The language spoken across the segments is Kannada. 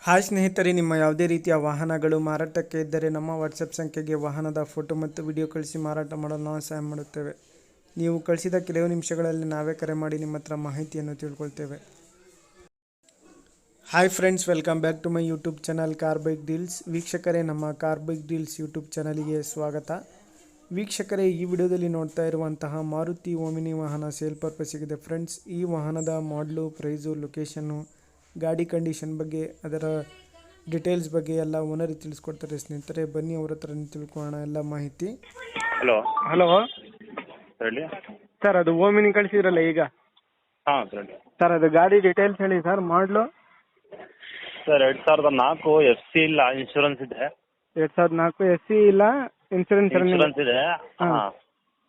ಹಾಯ್ ಸ್ನೇಹಿತರೆ, ನಿಮ್ಮ ಯಾವುದೇ ರೀತಿಯ ವಾಹನಗಳು ಮಾರಾಟಕ್ಕೆ ಇದ್ದರೆ ನಮ್ಮ ವಾಟ್ಸಪ್ ಸಂಖ್ಯೆಗೆ ವಾಹನದ ಫೋಟೋ ಮತ್ತು ವಿಡಿಯೋ ಕಳಿಸಿ ಮಾರಾಟ ಮಾಡಲು ನಾವು ಸಹಾಯ ಮಾಡುತ್ತೇವೆ. ನೀವು ಕಳಿಸಿದ ಕೆಲವು ನಿಮಿಷಗಳಲ್ಲಿ ನಾವೇ ಕರೆ ಮಾಡಿ ನಿಮ್ಮ ಹತ್ರ ಮಾಹಿತಿಯನ್ನು ತಿಳ್ಕೊಳ್ತೇವೆ. Hi friends, welcome back to my YouTube channel car bike deals. ವೀಕ್ಷಕರೇ, ನಮ್ಮ ಕಾರ್ ಬೈಕ್ ಡೀಲ್ಸ್ ಯೂಟ್ಯೂಬ್ ಚಾನಲಿಗೆ ಸ್ವಾಗತ. ವೀಕ್ಷಕರೇ, ಈ ವಿಡಿಯೋದಲ್ಲಿ ನೋಡ್ತಾ ಇರುವಂತಹ ಮಾರುತಿ ಓಮಿನಿ ವಾಹನ ಸೇಲ್ ಪರ್ಪಸ್ಸಿಗಿದೆ ಫ್ರೆಂಡ್ಸ್. ಈ ವಾಹನದ ಮಾಡಲು, ಪ್ರೈಸು, ಲೊಕೇಶನ್ನು, ಗಾಡಿ ಕಂಡೀಷನ್ ಬಗ್ಗೆ, ಅದರ ಡೀಟೇಲ್ಸ್ ಬಗ್ಗೆ ಎಲ್ಲ ಓನರ್ ತಿಳಿಸ್ಕೊಡ್ತಾರೆ ಸ್ನೇಹಿತರೆ. ಬನ್ನಿ ಅವ್ರ ಹತ್ರ ತಿಳ್ಕೊಳ್ಳೋಣ ಎಲ್ಲ ಮಾಹಿತಿ. ಹಲೋ ಹೇಳಿ ಸರ್, ಅದು ಓಮಿನಿ ಕಳಿಸಿದ್ರಲ್ಲ ಈಗ ಹಾಂ ಹೇಳಿ ಸರ್, ಅದು ಗಾಡಿ ಡೀಟೇಲ್ಸ್ ಹೇಳಿ ಸರ್. ಮಾಡಲು ಸರ್ 2004 ಎಫ್ ಸಿ ಇಲ್ಲ, ಇನ್ಶೂರೆನ್ಸ್ ಇದೆ. 2004 SC ಇಲ್ಲ, ಇನ್ಸೂರೆನ್ಸ್ ಇದೆ. ಹಾಂ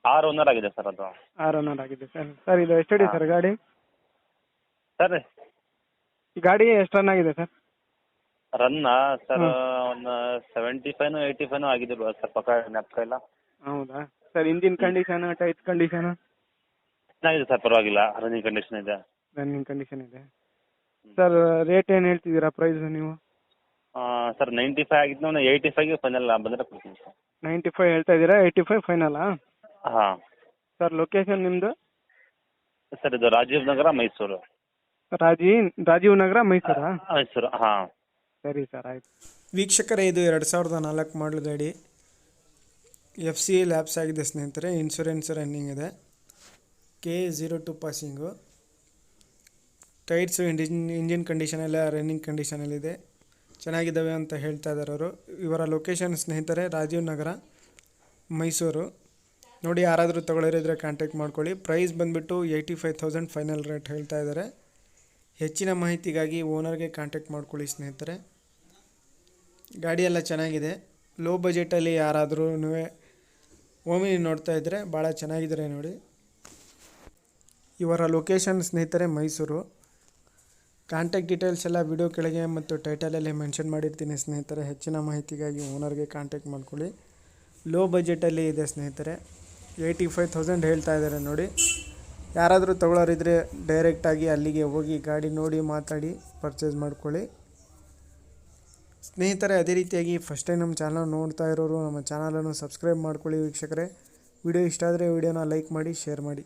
6 ಓನರ್ ಆಗಿದೆ ಸರ್. ಅದು 6 ಓನರ್ ಆಗಿದೆ ಸರ್. ಸರ್, ಇದು ಎಷ್ಟಿದೆ ಸರ್ ಗಾಡಿ? ಸರ್ ಗಾಡಿ ಎಷ್ಟು ರನ್ ಆಗಿದೆ ಸರ್? ರನ್ ಸರ್ ಒಂದು 75 85 ಆಗಿದೆ ಸರ್, ಪಕ್ಕ ನೆನಪ ಇಲ್ಲ. ಹೌದಾ sir? Engine condition, tyre condition ಚೆನ್ನಾಗಿದೆ ಸರ್, ಪರವಾಗಿಲ್ಲ. ರನ್ನಿಂಗ್ ಕಂಡೀಷನ್ ಇದೆ. ರನ್ನಿಂಗ್ ಕಂಡೀಷನ್ ಇದೆ ಸರ್. ರೇಟ್ ಏನು ಹೇಳ್ತಿದ್ದೀರಾ ಪ್ರೈಸ್ ನೀವು? ಸರ್ 95 ಆಗಿದ್ದು, ನಾನು 85ಗೆ ಫೈನಲ್ ಬಂದರೆ ಕೊಡ್ತೀನಿ ಸರ್. 95 ಹೇಳ್ತಾ ಇದ್ದೀರಾ, 85 ಫೈನಲ್ಲಾ? ಹಾಂ ಸರ್, ಲೊಕೇಶನ್ ನಿಮ್ಮದು? ಸರ್ ಇದು ರಾಜೀವ್ ನಗರ, ಮೈಸೂರು. ರಾಜೀವ್ ನಗರ, ಮೈಸೂರಾ? ಮೈಸೂರು, ಹಾಂ. ಸರಿ ಸರ್, ಆಯ್ತು. ವೀಕ್ಷಕರೇ, ಇದು 2004 ಮಾಡಲ್ ಗಾಡಿ. FC ಲ್ಯಾಬ್ಸ್ ಆಗಿದೆ ಸ್ನೇಹಿತರೆ. ಇನ್ಶೂರೆನ್ಸ್ ರನ್ನಿಂಗ್ ಇದೆ. K02 passing. Tyres, engine condition ಎಲ್ಲ ರನ್ನಿಂಗ್ ಕಂಡೀಷನಲ್ಲಿದೆ. ಚೆನ್ನಾಗಿದ್ದಾವೆ ಅಂತ ಹೇಳ್ತಾ ಇದ್ದಾರೆ ಅವರು. ಇವರ ಲೊಕೇಶನ್ ಸ್ನೇಹಿತರೆ ರಾಜೀವ್ ನಗರ, ಮೈಸೂರು. ನೋಡಿ, ಯಾರಾದರೂ ತಗೊಳ್ಳೋರಿದ್ರೆ ಕಾಂಟ್ಯಾಕ್ಟ್ ಮಾಡ್ಕೊಳ್ಳಿ. ಪ್ರೈಸ್ ಬಂದುಬಿಟ್ಟು 85,000 ಫೈನಲ್ ರೇಟ್ ಹೇಳ್ತಾ ಇದ್ದಾರೆ. ಹೆಚ್ಚಿನ ಮಾಹಿತಿಗಾಗಿ ಓನರ್ಗೆ ಕಾಂಟ್ಯಾಕ್ಟ್ ಮಾಡ್ಕೊಳ್ಳಿ ಸ್ನೇಹಿತರೆ. ಗಾಡಿ ಎಲ್ಲ ಚೆನ್ನಾಗಿದೆ. ಲೋ ಬಜೆಟಲ್ಲಿ ಯಾರಾದರೂ ಓಮಿನಿ ನೋಡ್ತಾ ಇದ್ದರೆ ಭಾಳ ಚೆನ್ನಾಗಿದ್ದಾರೆ ನೋಡಿ. ಇವರ ಲೊಕೇಶನ್ ಸ್ನೇಹಿತರೆ ಮೈಸೂರು. ಕಾಂಟ್ಯಾಕ್ಟ್ ಡೀಟೇಲ್ಸ್ ಎಲ್ಲ ವಿಡಿಯೋ ಕೆಳಗೆ ಮತ್ತು ಟೈಟಲಲ್ಲಿ ಮೆನ್ಷನ್ ಮಾಡಿರ್ತೀನಿ ಸ್ನೇಹಿತರೆ. ಹೆಚ್ಚಿನ ಮಾಹಿತಿಗಾಗಿ ಓನರ್ಗೆ ಕಾಂಟ್ಯಾಕ್ಟ್ ಮಾಡ್ಕೊಳ್ಳಿ. ಲೋ ಬಜೆಟಲ್ಲಿ ಇದೆ ಸ್ನೇಹಿತರೆ. 85,000 ಹೇಳ್ತಾ ಇದ್ದಾರೆ ನೋಡಿ. ಯಾರಾದರೂ ತಗೊಳ್ಳೋರಿದ್ರೆ ಡೈರೆಕ್ಟಾಗಿ ಅಲ್ಲಿಗೆ ಹೋಗಿ ಗಾಡಿ ನೋಡಿ ಮಾತಾಡಿ ಪರ್ಚೇಸ್ ಮಾಡ್ಕೊಳ್ಳಿ ಸ್ನೇಹಿತರೆ. ಅದೇ ರೀತಿಯಾಗಿ ಫಸ್ಟ್ ಟೈಮ್ ನಮ್ಮ ಚಾನಲ್ ನೋಡ್ತಾ ಇರೋರು ನಮ್ಮ ಚಾನಲನ್ನು ಸಬ್ಸ್ಕ್ರೈಬ್ ಮಾಡ್ಕೊಳ್ಳಿ ವೀಕ್ಷಕರೇ. ವಿಡಿಯೋ ಇಷ್ಟ ಆದರೆ ವಿಡಿಯೋನ ಲೈಕ್ ಮಾಡಿ, ಶೇರ್ ಮಾಡಿ.